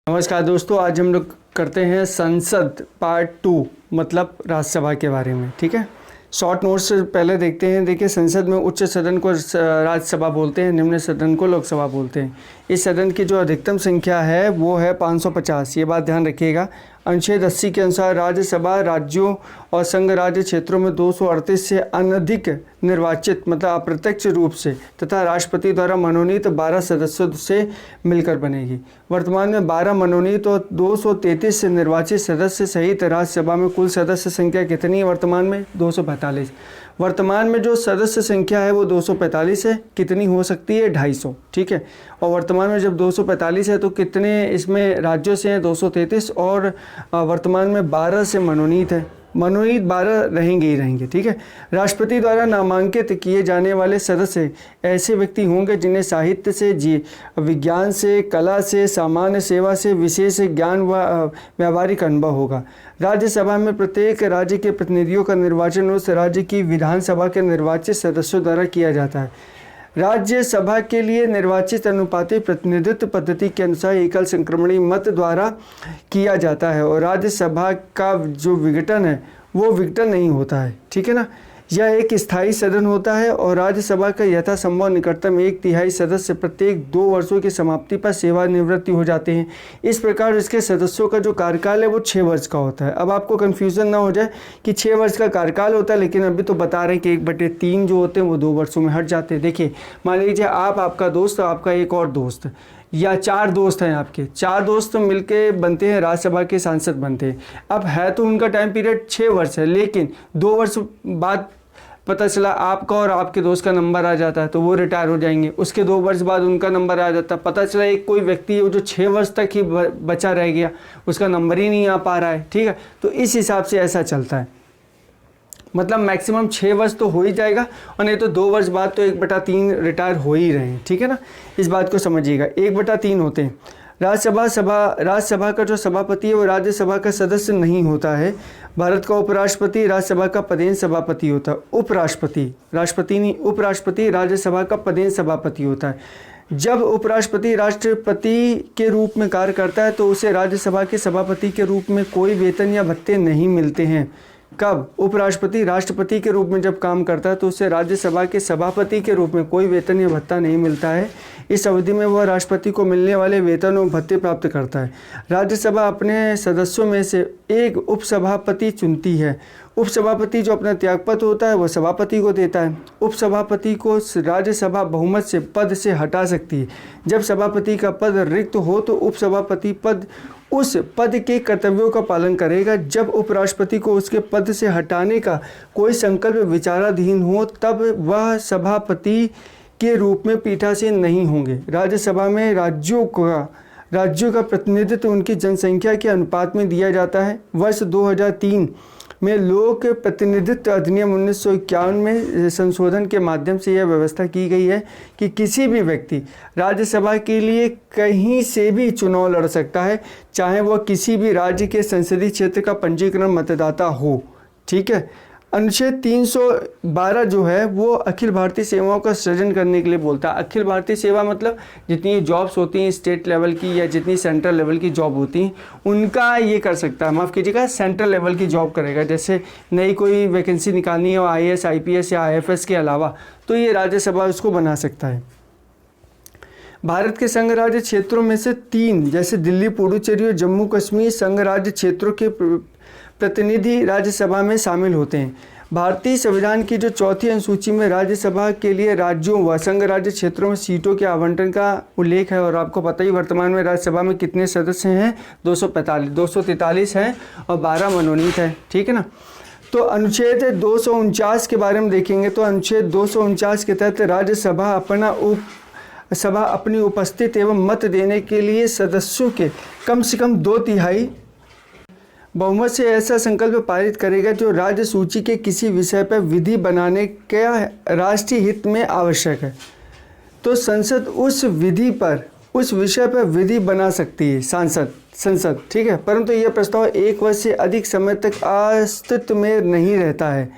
नमस्कार दोस्तों, आज हम लोग करते हैं संसद पार्ट 2 मतलब राज्यसभा के बारे में। ठीक है, शॉर्ट नोट्स से पहले देखते हैं। देखिए, संसद में उच्च सदन को राज्यसभा बोलते हैं, निम्न सदन को लोकसभा बोलते हैं। इस सदन की जो अधिकतम संख्या है वो है 550। ये बात ध्यान रखिएगा। अनुच्छेद 80 के अनुसार राज्यसभा राज्यों और संघ राज्य क्षेत्रों में 238 से अनधिक निर्वाचित मतलब अप्रत्यक्ष रूप से तथा राष्ट्रपति द्वारा मनोनीत 12 सदस्यों से मिलकर बनेगी। वर्तमान में 12 मनोनीत और 233 से निर्वाचित सदस्य सहित राज्यसभा में कुल सदस्य संख्या कितनी है वर्तमान में? 245। वर्तमान में जो सदस्य संख्या है वो 245 है। कितनी हो सकती है? 250। ठीक है, और वर्तमान में जब 245 है तो कितने इसमें राज्यों से हैं? 233। और वर्तमान में 12 से मनोनीत है। मनोनीत 12 रहेंगे ही रहेंगे। ठीक है, राष्ट्रपति द्वारा नामांकित किए जाने वाले सदस्य ऐसे व्यक्ति होंगे जिन्हें साहित्य से, विज्ञान से, कला से, सामान्य सेवा से विशेष ज्ञान व व्यावहारिक अनुभव होगा। राज्यसभा में प्रत्येक राज्य के प्रतिनिधियों का निर्वाचन उस राज्य की विधानसभा के निर्वाचित सदस्यों द्वारा किया जाता है। राज्यसभा के लिए निर्वाचित अनुपातिक प्रतिनिधित्व पद्धति के अनुसार एकल संक्रमणीय मत द्वारा किया जाता है और राज्यसभा का जो विघटन है वो विघटन नहीं होता है। ठीक है ना, यह एक स्थायी सदन होता है और राज्यसभा का यथासंभव निकटतम 1/3 सदस्य प्रत्येक 2 वर्षों की समाप्ति पर सेवानिवृत्ति हो जाते हैं। इस प्रकार इसके सदस्यों का जो कार्यकाल है वो 6 वर्ष का होता है। अब आपको कन्फ्यूज़न ना हो जाए कि 6 वर्ष का कार्यकाल होता है, लेकिन अभी तो बता रहे हैं कि 1/3 जो होते हैं वो 2 वर्षों में हट जाते हैं। देखिए, मान लीजिए आपका दोस्त, आपका एक और दोस्त या 4 दोस्त हैं, आपके 4 दोस्त मिलके बनते हैं राज्यसभा के सांसद बनते हैं। अब है तो उनका टाइम पीरियड 6 वर्ष है, लेकिन 2 वर्ष बाद पता चला आपका और आपके दोस्त का नंबर आ जाता है तो वो रिटायर हो जाएंगे। उसके 2 वर्ष बाद उनका नंबर आ जाता है। पता चला एक कोई व्यक्ति है जो 6 वर्ष तक ही बचा रह गया, उसका नंबर ही नहीं आ पा रहा है। ठीक है, तो इस हिसाब से ऐसा चलता है। मतलब मैक्सिमम 6 वर्ष तो हो ही जाएगा, और नहीं तो 2 वर्ष बाद तो 1/3 रिटायर हो ही रहे हैं। ठीक है ना, इस बात को समझिएगा। 1/3 होते हैं। राज्यसभा का जो सभापति है वो राज्यसभा का सदस्य नहीं होता है। भारत का उपराष्ट्रपति राज्यसभा का पदेन सभापति होता है। उपराष्ट्रपति, राष्ट्रपति नहीं, उपराष्ट्रपति राज्यसभा का पदेन सभापति होता है। जब उपराष्ट्रपति राष्ट्रपति के रूप में कार्य करता है तो उसे राज्यसभा के सभापति के रूप में कोई वेतन या भत्ते नहीं मिलते हैं। कब? उपराष्ट्रपति राष्ट्रपति के रूप में जब काम करता है तो उसे राज्यसभा के सभापति के रूप में कोई वेतन या भत्ता नहीं मिलता है। इस अवधि में वह राष्ट्रपति को मिलने वाले वेतन और भत्ते प्राप्त करता है। राज्यसभा अपने सदस्यों में से एक उपसभापति चुनती है। उपसभापति जो अपना त्यागपत्र होता है वो सभापति को देता है। उपसभापति को राज्यसभा बहुमत से पद से हटा सकती है। जब सभापति का पद रिक्त हो तो उपसभापति पद उस पद के कर्तव्यों का पालन करेगा। जब उपराष्ट्रपति को उसके पद से हटाने का कोई संकल्प विचाराधीन हो तब वह सभापति के रूप में पीठासीन नहीं होंगे। राज्यसभा में राज्यों का प्रतिनिधित्व उनकी जनसंख्या के अनुपात में दिया जाता है। वर्ष 2003 में लोक प्रतिनिधित्व अधिनियम 1951 में संशोधन के माध्यम से यह व्यवस्था की गई है कि किसी भी व्यक्ति राज्यसभा के लिए कहीं से भी चुनाव लड़ सकता है, चाहे वह किसी भी राज्य के संसदीय क्षेत्र का पंजीकृत मतदाता हो। ठीक है, अनुच्छेद 312 जो है वो अखिल भारतीय सेवाओं का सृजन करने के लिए बोलता है। अखिल भारतीय सेवा मतलब जितनी जॉब्स होती हैं स्टेट लेवल की या जितनी सेंट्रल लेवल की जॉब होती हैं उनका ये कर सकता है। माफ़ कीजिएगा, सेंट्रल लेवल की जॉब करेगा। जैसे नई कोई वैकेंसी निकालनी है IAS IPS या IFS के अलावा, तो ये राज्यसभा उसको बना सकता है। भारत के संघ राज्य क्षेत्रों में से 3 जैसे दिल्ली, पुडुचेरी और जम्मू कश्मीर संघ राज्य क्षेत्रों के प्रतिनिधि राज्यसभा में शामिल होते हैं। भारतीय संविधान की जो 4थी अनुसूची में राज्यसभा के लिए राज्यों व संघ राज्य क्षेत्रों में सीटों के आवंटन का उल्लेख है। और आपको पता ही वर्तमान में राज्यसभा में कितने सदस्य हैं? 243 हैं और 12 मनोनीत हैं। ठीक है ना, तो अनुच्छेद 249 के बारे में देखेंगे तो अनुच्छेद 249 के तहत राज्यसभा अपनी उपस्थिति एवं मत देने के लिए सदस्यों के कम से कम 2/3 बहुमत से ऐसा संकल्प पारित करेगा जो राज्य सूची के किसी विषय पर विधि बनाने का राष्ट्रीय हित में आवश्यक है। तो संसद उस विषय पर विधि बना सकती है संसद। ठीक है, परंतु यह प्रस्ताव 1 वर्ष से अधिक समय तक अस्तित्व में नहीं रहता है।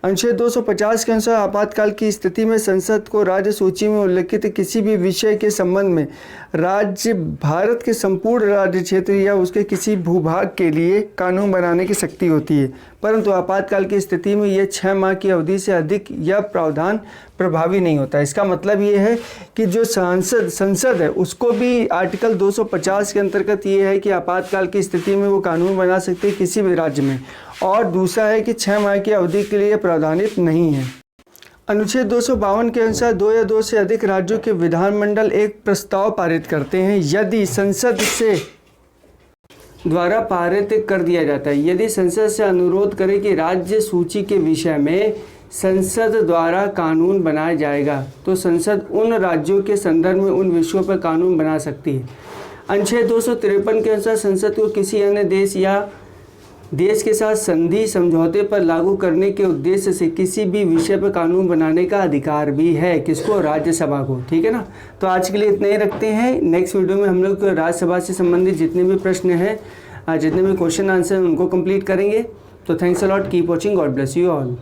अनुच्छेद 250 के अनुसार आपातकाल की स्थिति में संसद को राज्य सूची में उल्लिखित किसी भी विषय के संबंध में राज्य भारत के संपूर्ण राज्य क्षेत्र या उसके किसी भूभाग के लिए कानून बनाने की शक्ति होती है, परंतु आपातकाल की स्थिति में यह 6 माह की अवधि से अधिक यह प्रावधान प्रभावी नहीं होता। इसका मतलब ये है कि जो संसद है उसको भी आर्टिकल 250 के अंतर्गत ये है कि आपातकाल की स्थिति में वो कानून बना सकते हैं किसी भी राज्य में, और दूसरा है कि 6 माह की अवधि के लिए प्रावधानित नहीं है। अनुच्छेद 252 के अनुसार 2 या 2 से अधिक राज्यों के विधानमंडल एक प्रस्ताव पारित करते हैं यदि संसद से द्वारा पारित कर दिया जाता है। यदि संसद से अनुरोध करे कि राज्य सूची के विषय में संसद द्वारा कानून बनाया जाएगा तो संसद उन राज्यों के संदर्भ में उन विषयों पर कानून बना सकती है। अनुच्छेद 253 के अनुसार संसद को किसी अन्य देश या देश के साथ संधि समझौते पर लागू करने के उद्देश्य से किसी भी विषय पर कानून बनाने का अधिकार भी है। किसको? राज्यसभा को। ठीक है ना। तो आज के लिए इतना ही रखते हैं। नेक्स्ट वीडियो में हम लोग राज्यसभा से संबंधित जितने भी प्रश्न हैं, जितने भी क्वेश्चन आंसर उनको कंप्लीट करेंगे। तो thanks a lot, keep watching, God bless you all.